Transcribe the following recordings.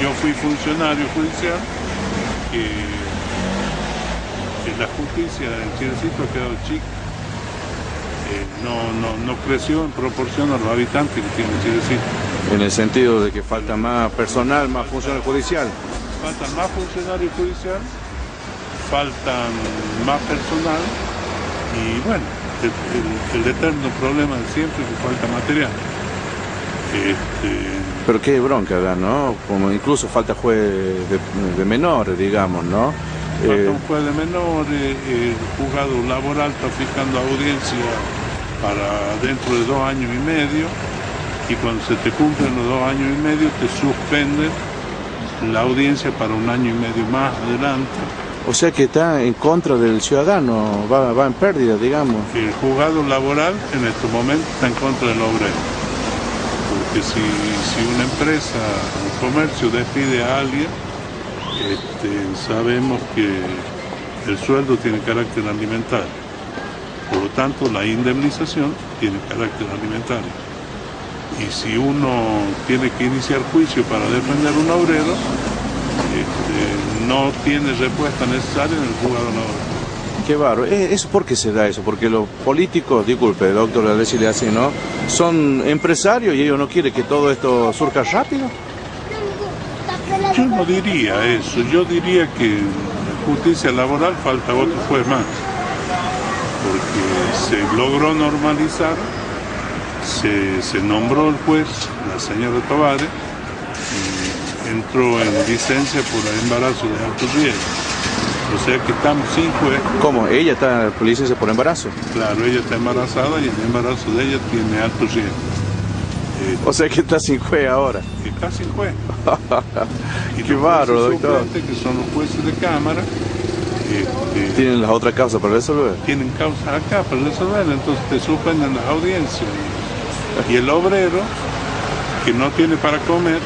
yo fui funcionario judicial, que la justicia en Chilecito ha quedado chica. No creció en proporción a los habitantes que tiene Chilecito. En el sentido de que falta más personal, más funcionario judicial. Faltan más funcionarios judiciales, faltan más personal y bueno, el eterno problema de siempre es que falta material. Pero qué bronca da, ¿no? Como incluso falta juez de menores, digamos, ¿no? Falta un juez de menores, el juzgado laboral está fijando audiencia para dentro de 2 años y medio, y cuando se te cumplen los 2 años y medio te suspenden la audiencia para 1 año y medio más adelante. O sea que está en contra del ciudadano, va en pérdida, digamos. El juzgado laboral en estos momentos está en contra del obrero. Porque si una empresa, un comercio despide a alguien, sabemos que el sueldo tiene carácter alimentario. Por lo tanto, la indemnización tiene carácter alimentario. Y si uno tiene que iniciar juicio para defender a un obrero, no tiene respuesta necesaria en el juzgado laboral. Qué bárbaro. ¿Eso por qué se da eso? Porque los políticos, disculpe, doctor, a decirle así, ¿no? Son empresarios y ellos no quieren que todo esto surja rápido. Yo no diría eso. Yo diría que en justicia laboral falta otro juez más. Porque se logró normalizar, se nombró el juez, la señora Tovares, y entró en licencia por embarazo de alto riesgo. O sea que estamos sin juez. ¿Cómo? ¿Ella está en licencia por embarazo? Claro, ella está embarazada y el embarazo de ella tiene alto riesgo. O sea que está sin juez ahora. Está sin juez. Y qué bárbaro, doctor. Que son los jueces de cámara. ¿Tienen las otras causas para resolver? Tienen causas acá para resolver, entonces te suspenden las audiencias. Y el obrero, que no tiene para comer,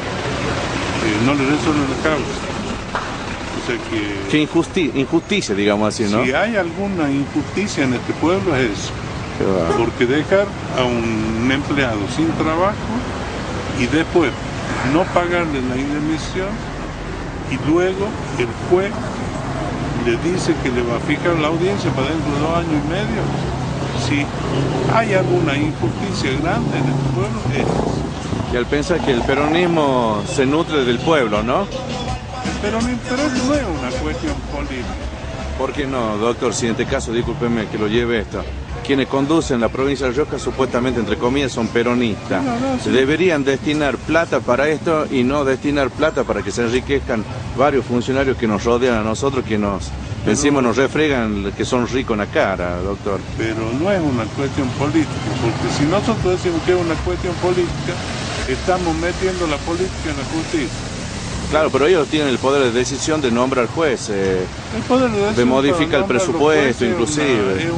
no le resuelven la causa. O sea que... Qué injusticia, digamos así, ¿no? Si hay alguna injusticia en este pueblo es eso. Porque dejar a un empleado sin trabajo y después no pagarle la indemnización y luego el juez le dice que le va a fijar la audiencia para dentro de 2 años y medio. Si hay alguna injusticia grande en este pueblo, es eso. Y al pensar que el peronismo se nutre del pueblo, ¿no? Pero eso no es una cuestión política. ¿Por qué no, doctor? Si en este caso, discúlpeme que lo lleve esto, quienes conducen la provincia de Rioja supuestamente, entre comillas, son peronistas. Sí. Deberían destinar plata para esto y no destinar plata para que se enriquezcan varios funcionarios que nos rodean a nosotros, que encima nos refregan que son ricos en la cara, doctor. Pero no es una cuestión política, porque si nosotros decimos que es una cuestión política, estamos metiendo la política en la justicia. Claro, pero ellos tienen el poder de decisión de nombrar jueces, el poder de modificar el presupuesto, inclusive.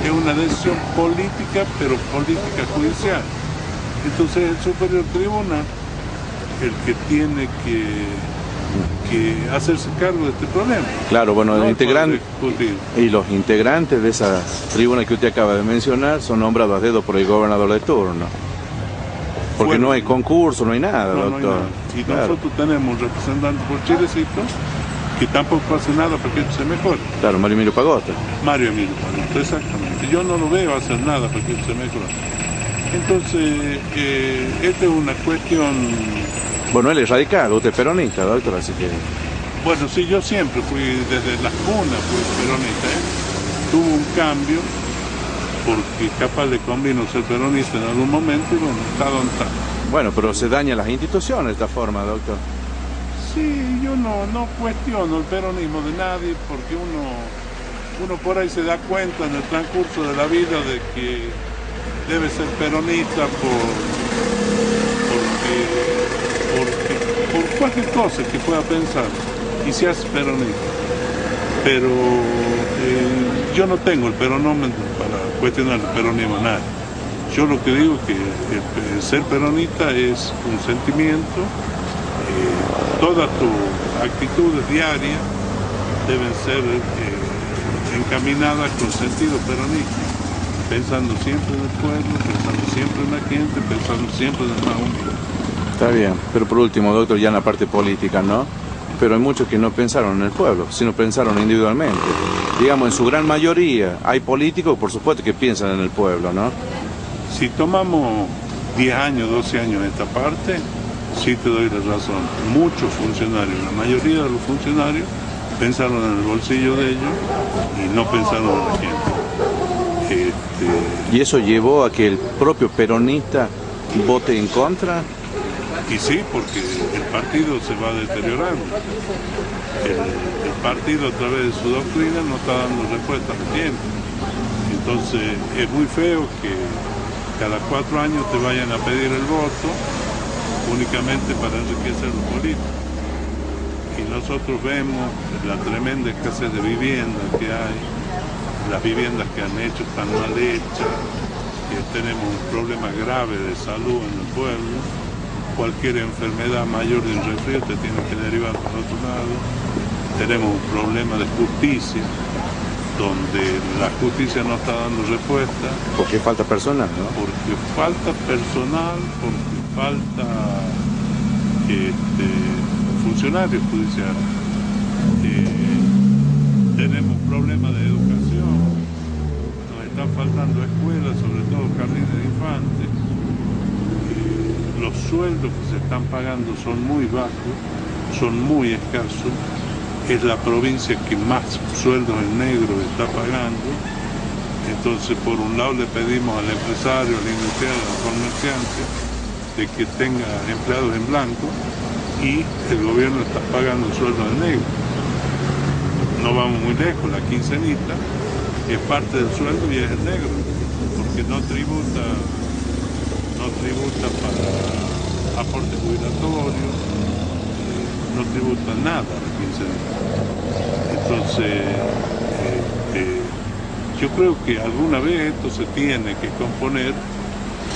Es una decisión política, pero política judicial. Entonces el Superior Tribunal, el que tiene que hacerse cargo de este problema. Claro, bueno, no y los integrantes de esa tribuna que usted acaba de mencionar son nombrados a dedo por el gobernador de turno. Porque bueno, no hay concurso, no hay nada, doctor. No hay nada. Y claro, nosotros tenemos un representante por Chilecito que tampoco hace nada para que esto se mejore. Claro, Mario Emilio Pagota. Mario Emilio Pagota, exactamente. Yo no lo veo hacer nada para que esto se mejore. Entonces, esta es una cuestión... Bueno, él es radical, usted es peronista, doctor, así que... Bueno, sí, yo siempre fui, desde las cunas fui peronista, Tuvo un cambio, porque capaz le convino ser peronista en algún momento y bueno, está donde está. Bueno, pero se dañan las instituciones de esta forma, doctor. Sí, yo no cuestiono el peronismo de nadie, porque uno por ahí se da cuenta en el transcurso de la vida de que debe ser peronista por cualquier cosa que pueda pensar y se hace peronista. Pero yo no tengo el peronómetro para cuestionar el peronismo a nadie. Yo lo que digo es que ser peronista es un sentimiento, todas tus actitudes diarias deben ser encaminadas con sentido peronista, pensando siempre en el pueblo, pensando siempre en la gente, pensando siempre en el más humilde. Está bien, pero por último, doctor, ya en la parte política, ¿no? Pero hay muchos que no pensaron en el pueblo, sino pensaron individualmente. Digamos, en su gran mayoría hay políticos, por supuesto, que piensan en el pueblo, ¿no? Si tomamos 10 años, 12 años esta parte, sí te doy la razón. Muchos funcionarios, la mayoría de los funcionarios, pensaron en el bolsillo de ellos y no pensaron en la gente. ¿Y eso llevó a que el propio peronista vote en contra? Y sí, porque el partido se va deteriorando. El partido, a través de su doctrina, no está dando respuesta al tiempo. Entonces, es muy feo que cada 4 años te vayan a pedir el voto únicamente para enriquecer los políticos. Y nosotros vemos la tremenda escasez de viviendas que hay, las viviendas que han hecho están mal hechas, que tenemos un problema grave de salud en el pueblo. Cualquier enfermedad mayor de un resfrío te tiene que derivar para otro lado. Tenemos un problema de justicia, donde la justicia no está dando respuesta. Porque falta personal, ¿no? Porque falta personal, porque falta funcionarios judiciales. Tenemos problemas de educación, nos están faltando escuelas, sobre todo jardines de infantes. Los sueldos que se están pagando son muy bajos, son muy escasos. Es la provincia que más sueldos en negro está pagando. Entonces, por un lado le pedimos al empresario, al industrial, al comerciante, de que tenga empleados en blanco, y el gobierno está pagando sueldos en negro. No vamos muy lejos, la quincenita es parte del sueldo y es en negro, porque no tributa para aporte jubilatorio, no tributa nada la quincenita. Entonces, yo creo que alguna vez esto se tiene que componer,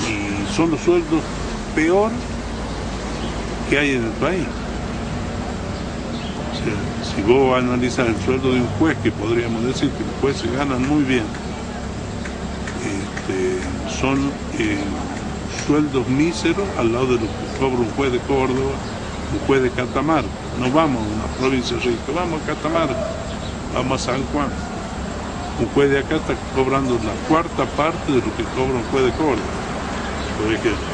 y son los sueldos peor que hay en el país. O sea, si vos analizas el sueldo de un juez, que podríamos decir que los jueces ganan muy bien, son sueldos míseros al lado de lo que cobra un juez de Córdoba, un juez de Catamarca. No vamos a una provincia rica, vamos a Catamarca, vamos a San Juan. Un juez de acá está cobrando la cuarta parte de lo que cobra un juez de Córdoba, por ejemplo.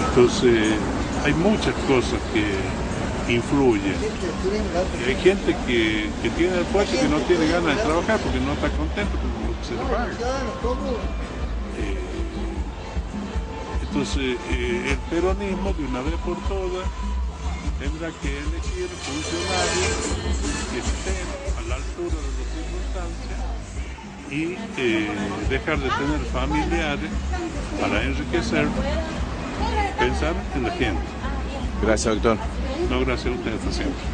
Entonces, hay muchas cosas que influyen. Y hay gente que tiene el puesto y que no tiene ganas de trabajar porque no está contento con lo que se le paga. Entonces, el peronismo, de una vez por todas, tendrá que elegir funcionarios que estén a la altura de las circunstancias y dejar de tener familiares para enriquecer, pensar en la gente. Gracias, doctor. No, gracias a ustedes, hasta siempre.